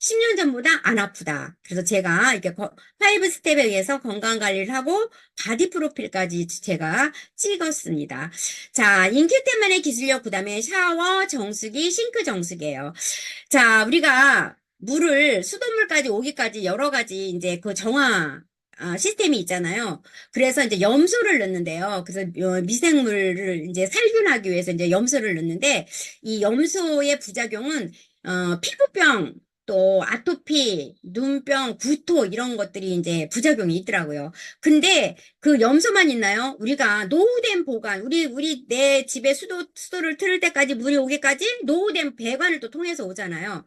10년 전보다 안 아프다. 그래서 제가 이렇게 5스텝에 의해서 건강관리를 하고 바디 프로필까지 제가 찍었습니다. 자, 인큐템만의 기술력, 그 다음에 샤워, 정수기, 싱크 정수기예요. 자, 우리가 물을 수돗물까지 오기까지 여러 가지 이제 그 정화 시스템이 있잖아요. 그래서 이제 염소를 넣는데요. 그래서 미생물을 이제 살균하기 위해서 이제 염소를 넣는데 이 염소의 부작용은 피부병 또 아토피, 눈병, 구토 이런 것들이 이제 부작용이 있더라고요. 근데 그 염소만 있나요? 우리가 노후된 보관, 우리 내 집에 수도를 틀을 때까지 물이 오기까지 노후된 배관을 또 통해서 오잖아요.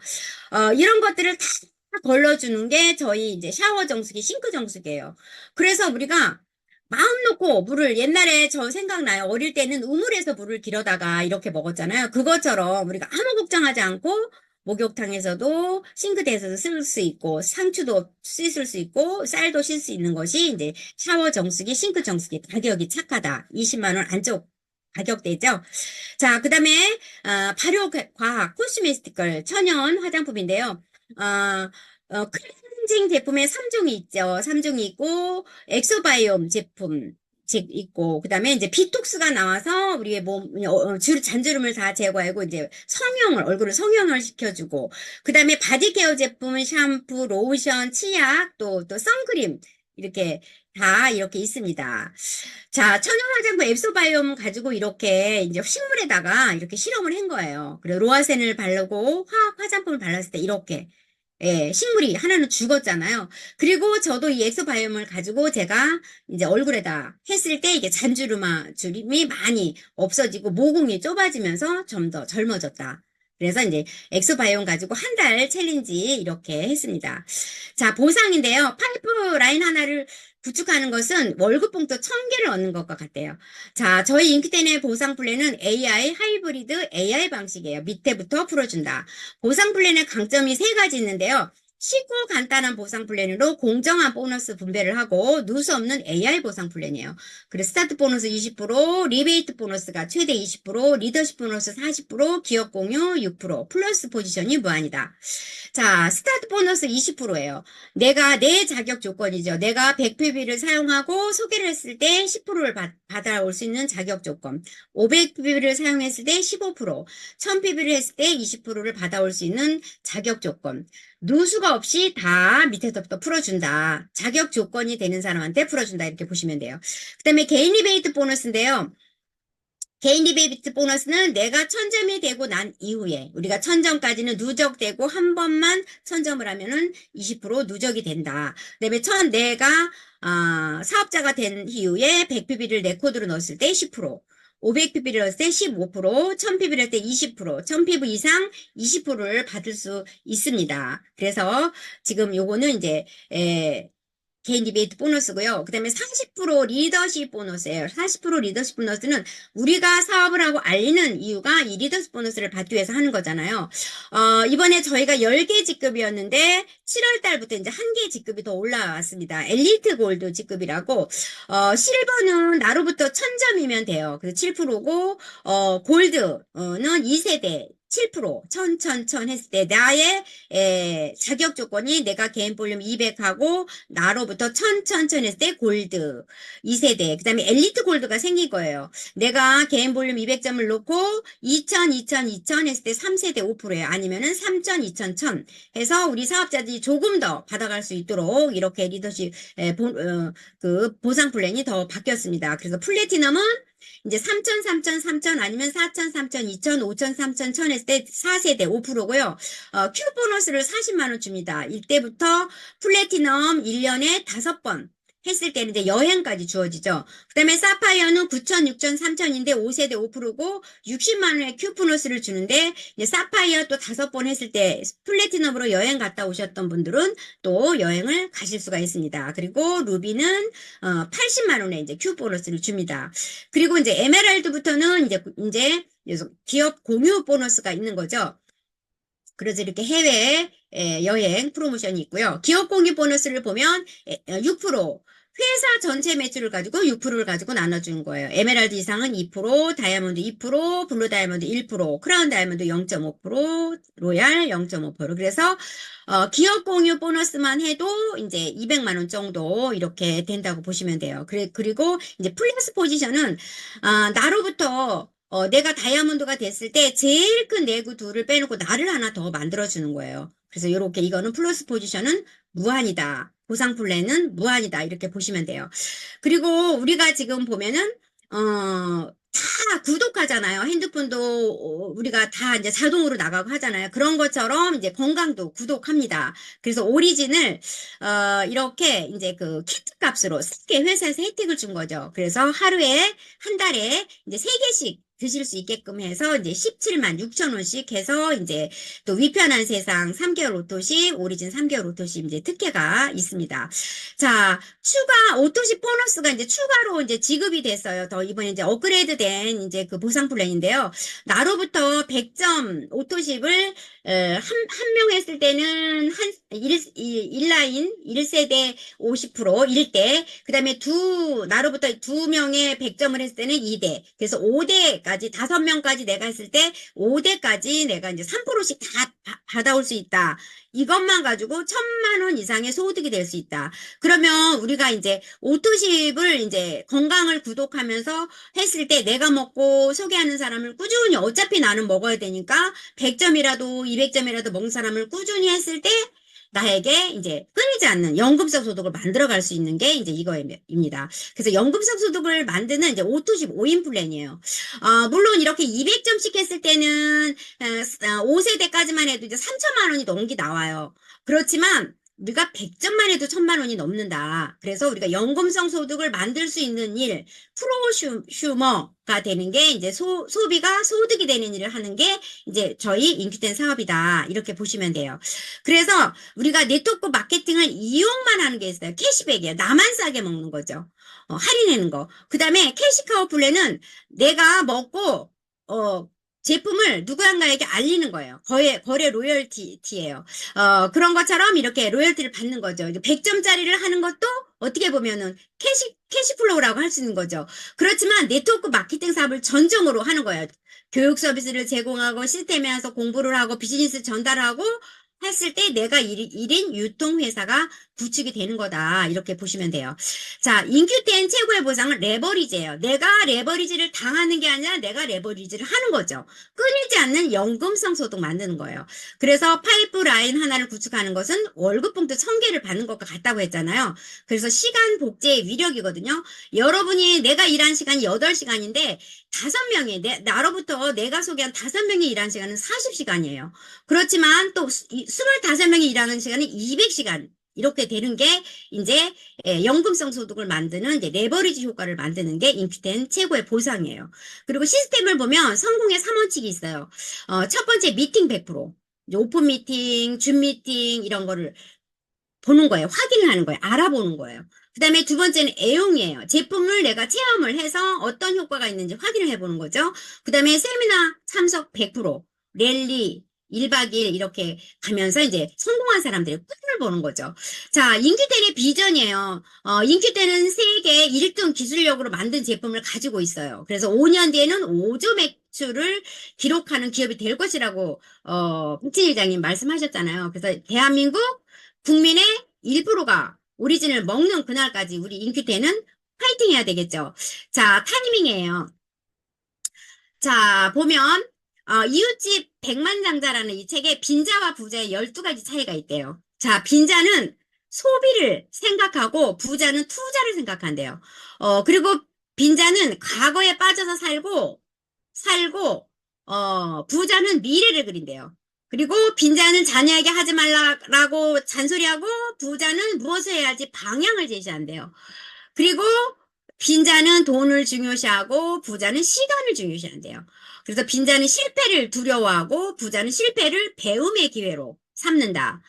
이런 것들을 다 걸러주는 게 저희 이제 샤워 정수기, 싱크 정수기예요. 그래서 우리가 마음 놓고 물을 옛날에 저 생각나요. 어릴 때는 우물에서 물을 길어다가 이렇게 먹었잖아요. 그것처럼 우리가 아무 걱정하지 않고 목욕탕에서도 싱크대에서도 쓸 수 있고 상추도 씻을 수 있고 쌀도 씻을 수 있는 것이 이제 샤워 정수기, 싱크 정수기 가격이 착하다. 20만 원 안쪽 가격대죠. 자, 그다음에 발효과학 코스메티컬 천연 화장품인데요. 클렌징 제품에 3종이 있죠. 3종이 있고 엑소바이옴 제품 있고 그다음에 이제 비톡스가 나와서 우리의 몸 잔주름을 다 제거하고 이제 얼굴을 성형을 시켜주고 그다음에 바디케어 제품은 샴푸, 로션, 치약 또 선크림 이렇게 다 이렇게 있습니다. 자, 천연 화장품 앱소바이옴 가지고 이렇게 이제 식물에다가 이렇게 실험을 한 거예요. 그리고 로아센을 바르고 화학 화장품을 발랐을 때 이렇게 예, 식물이 하나는 죽었잖아요. 그리고 저도 이 엑소바이옴을 가지고 제가 이제 얼굴에다 했을 때 이게 주름이 많이 없어지고 모공이 좁아지면서 좀 더 젊어졌다. 그래서 이제 엑소바이옴 가지고 한 달 챌린지 이렇게 했습니다. 자, 보상인데요. 파이프라인 하나를 구축하는 것은 월급 봉투 1000개를 얻는 것과 같대요. 자, 저희 인기텐의 보상 플랜은 AI 하이브리드 AI 방식이에요. 밑에부터 풀어준다. 보상 플랜의 강점이 3가지 있는데요. 쉽고 간단한 보상 플랜으로 공정한 보너스 분배를 하고 누수 없는 AI 보상 플랜이에요. 그래서 스타트 보너스 20%, 리베이트 보너스가 최대 20%, 리더십 보너스 40%, 기업 공유 6%, 플러스 포지션이 무한이다. 자, 스타트 보너스 20%예요. 내 자격 조건이죠. 내가 100PB를 사용하고 소개를 했을 때 10%를 받아올 수 있는 자격 조건. 500PB를 사용했을 때 15%, 1000PB를 했을 때 20%를 받아올 수 있는 자격 조건. 누수가 없이 다 밑에서부터 풀어준다. 자격 조건이 되는 사람한테 풀어준다. 이렇게 보시면 돼요. 그 다음에 개인 리베이트 보너스인데요. 개인 리베이트 보너스는 내가 1000점이 되고 난 이후에 우리가 1000점까지는 누적되고 한 번만 1000점을 하면은 20% 누적이 된다. 그다음에 내가 사업자가 된 이후에 100PB를 내 코드로 넣었을 때 10%, 500ppb를 했을 때 15%, 1000ppb를 했을 때 20%, 1000ppb 이상 20%를 받을 수 있습니다. 그래서 지금 요거는 이제 개인 디베이트 보너스고요. 그 다음에 40% 리더십 보너스예요. 40% 리더십 보너스는 우리가 사업을 하고 알리는 이유가 이 리더십 보너스를 받기 위해서 하는 거잖아요. 이번에 저희가 10개 직급이었는데 7월 달부터 이제 1개 직급이 더 올라왔습니다. 엘리트 골드 직급이라고 실버는 나로부터 1000점이면 돼요. 그래서 7%고 골드는 2세대 7%, 1000 했을 때 나의 자격 조건이 내가 개인 볼륨 200하고 나로부터 1000 했을 때 골드 2세대 그 다음에 엘리트 골드가 생긴 거예요. 내가 개인 볼륨 200점을 놓고 2000 했을 때 3세대 5%예요. 아니면은 3000, 2000, 1000 해서 우리 사업자들이 조금 더 받아갈 수 있도록 이렇게 리더십 그 보상 플랜이 더 바뀌었습니다. 그래서 플래티넘은 이제 3000 아니면 4000, 3000, 2000, 5000, 3000, 1000 했을 때 4세대 5%고요. 큐 보너스를 40만 원 줍니다. 이때부터 플래티넘 1년에 5번 했을 때는 이제 여행까지 주어지죠. 그 다음에 사파이어는 9천, 6천, 3천인데 5세대 5%고 60만 원의 큐보너스를 주는데 이제 사파이어 또 5번 했을 때 플래티넘으로 여행 갔다 오셨던 분들은 또 여행을 가실 수가 있습니다. 그리고 루비는 80만 원의 이제 큐보너스를 줍니다. 그리고 이제 에메랄드부터는 이제 기업 공유 보너스가 있는 거죠. 그래서 이렇게 해외 여행 프로모션이 있고요. 기업 공유 보너스를 보면 6%, 회사 전체 매출을 가지고 6%를 가지고 나눠주는 거예요. 에메랄드 이상은 2%, 다이아몬드 2%, 블루 다이아몬드 1%, 크라운 다이아몬드 0.5%, 로얄 0.5%. 그래서 기업 공유 보너스만 해도 이제 200만 원 정도 이렇게 된다고 보시면 돼요. 그리고 이제 플렉스 포지션은 나로부터 내가 다이아몬드가 됐을 때 제일 큰 내구 둘을 빼놓고 나를 하나 더 만들어주는 거예요. 그래서 이렇게 이거는 플러스 포지션은 무한이다. 보상 플랜은 무한이다. 이렇게 보시면 돼요. 그리고 우리가 지금 보면은 다 구독하잖아요. 핸드폰도 우리가 다 이제 자동으로 나가고 하잖아요. 그런 것처럼 이제 건강도 구독합니다. 그래서 오리진을 이렇게 이제 그 키트 값으로 3개 회사에서 혜택을 준 거죠. 그래서 하루에 한 달에 이제 3개씩 드실 수 있게끔 해서 이제 17만 6천 원씩 해서 이제 또 위편한 세상 3개월 오토십, 오리진 3개월 오토십 이제 특혜가 있습니다. 자, 추가 오토십 보너스가 이제 추가로 이제 지급이 됐어요. 더 이번에 이제 업그레이드된 이제 그 보상 플랜인데요. 나로부터 100점 오토십을 한 명 했을 때는 한 1라인 1세대 50% 1대 그다음에 나로부터 2명의 100점을 했을 때는 2대 그래서 5대까지 5명까지 내가 했을 때 5대까지 내가 이제 3%씩 다 받아올 수 있다. 이것만 가지고 1000만 원 이상의 소득이 될 수 있다. 그러면 우리가 이제 오토십을 이제 건강을 구독하면서 했을 때 내가 먹고 소개하는 사람을 꾸준히 어차피 나는 먹어야 되니까 100점이라도 200점이라도 먹는 사람을 꾸준히 했을 때 나에게 이제 끊이지 않는 연금성 소득을 만들어 갈 수 있는 게 이제 이거입니다. 그래서 연금성 소득을 만드는 이제 오토십 5인 플랜이에요. 물론 이렇게 200점씩 했을 때는 5세대까지만 해도 이제 3천만 원이 넘게 나와요. 그렇지만 우리가 100점만 해도 1000만 원이 넘는다. 그래서 우리가 연금성 소득을 만들 수 있는 일, 프로슈머가 되는 게 이제 소비가 소득이 되는 일을 하는 게 이제 저희 인큐텐 사업이다. 이렇게 보시면 돼요. 그래서 우리가 네트워크 마케팅을 이용만 하는 게 있어요. 캐시백이에요. 나만 싸게 먹는 거죠. 할인하는 거. 그 다음에 캐시카우 플랜은 내가 먹고 제품을 누구한가에게 알리는 거예요. 거래 로열티예요. 그런 것처럼 이렇게 로열티를 받는 거죠. 100점짜리를 하는 것도 어떻게 보면은 캐시플로우라고 할 수 있는 거죠. 그렇지만 네트워크 마케팅 사업을 전정으로 하는 거예요. 교육 서비스를 제공하고 시스템에 와서 공부를 하고 비즈니스 전달하고 했을 때 내가 1인 유통회사가 구축이 되는 거다. 이렇게 보시면 돼요. 자, 인큐텐 최고의 보상은 레버리지예요. 내가 레버리지를 당하는 게 아니라 내가 레버리지를 하는 거죠. 끊이지 않는 연금성 소득 만드는 거예요. 그래서 파이프라인 하나를 구축하는 것은 월급 봉투 1000개를 받는 것과 같다고 했잖아요. 그래서 시간 복제의 위력이거든요. 여러분이 내가 일한 시간이 8시간인데 5명이 나로부터 내가 소개한 5명이 일한 시간은 40시간이에요. 그렇지만 또 25명이 일하는 시간은 200시간. 이렇게 되는 게 이제 연금성 소득을 만드는 이제 레버리지 효과를 만드는 게 인큐텐 최고의 보상이에요. 그리고 시스템을 보면 성공의 3원칙이 있어요. 첫 번째 미팅 100%, 오픈 미팅, 줌 미팅 이런 거를 보는 거예요. 확인을 하는 거예요. 알아보는 거예요. 그 다음에 두 번째는 애용이에요. 제품을 내가 체험을 해서 어떤 효과가 있는지 확인을 해보는 거죠. 그 다음에 세미나 참석 100%, 랠리, 1박 2일 이렇게 가면서 이제 성공한 사람들의 꿈을 보는 거죠. 자, 인큐텐의 비전이에요. 인큐텐은 세계 1등 기술력으로 만든 제품을 가지고 있어요. 그래서 5년 뒤에는 5조 매출을 기록하는 기업이 될 것이라고, 박진 회장님 말씀하셨잖아요. 그래서 대한민국 국민의 1%가 오리진을 먹는 그날까지 우리 인큐텐은 파이팅 해야 되겠죠. 자, 타이밍이에요. 자, 보면, 이웃집 백만장자라는 이 책에 빈자와 부자의 12가지 차이가 있대요. 자, 빈자는 소비를 생각하고 부자는 투자를 생각한대요. 그리고 빈자는 과거에 빠져서 살고, 부자는 미래를 그린대요. 그리고 빈자는 자녀에게 하지 말라고 잔소리하고 부자는 무엇을 해야지 방향을 제시한대요. 그리고 빈자는 돈을 중요시하고 부자는 시간을 중요시한대요. 그래서 빈자는 실패를 두려워하고 부자는 실패를 배움의 기회로 삼는다.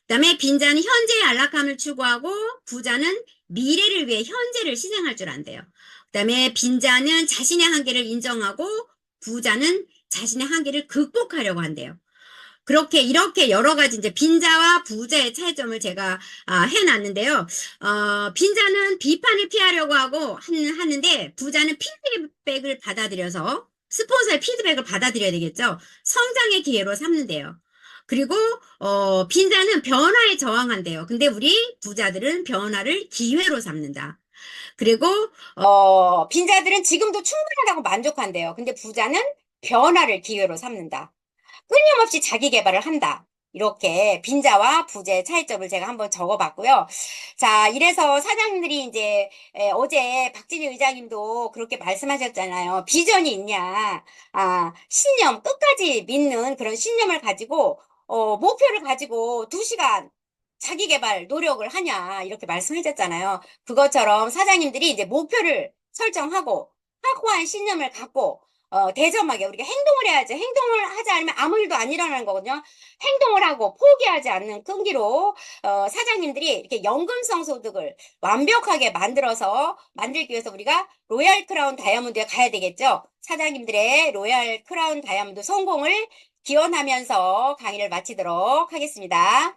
그다음에 빈자는 현재의 안락함을 추구하고 부자는 미래를 위해 현재를 희생할 줄 안대요. 그다음에 빈자는 자신의 한계를 인정하고 부자는 자신의 한계를 극복하려고 한대요. 그렇게 이렇게 여러 가지 이제 빈자와 부자의 차이점을 제가 해놨는데요. 빈자는 비판을 피하려고 하는데 부자는 피드백을 받아들여서 스폰서의 피드백을 받아들여야 되겠죠. 성장의 기회로 삼는데요. 그리고 빈자는 변화에 저항한대요. 근데 우리 부자들은 변화를 기회로 삼는다. 그리고 빈자들은 지금도 충분하다고 만족한대요. 근데 부자는 변화를 기회로 삼는다. 끊임없이 자기 개발을 한다. 이렇게 빈자와 부자의 차이점을 제가 한번 적어봤고요. 자, 이래서 사장님들이 이제 어제 박진희 의장님도 그렇게 말씀하셨잖아요. 비전이 있냐? 신념, 끝까지 믿는 그런 신념을 가지고 목표를 가지고 2시간 자기 개발 노력을 하냐? 이렇게 말씀하셨잖아요. 그것처럼 사장님들이 이제 목표를 설정하고 확고한 신념을 갖고 대점하게 우리가 행동을 해야죠. 행동을 하지 않으면 아무 일도 안 일어나는 거거든요. 행동을 하고 포기하지 않는 끈기로 사장님들이 이렇게 연금성 소득을 완벽하게 만들기 위해서 우리가 로얄 크라운 다이아몬드에 가야 되겠죠. 사장님들의 로얄 크라운 다이아몬드 성공을 기원하면서 강의를 마치도록 하겠습니다.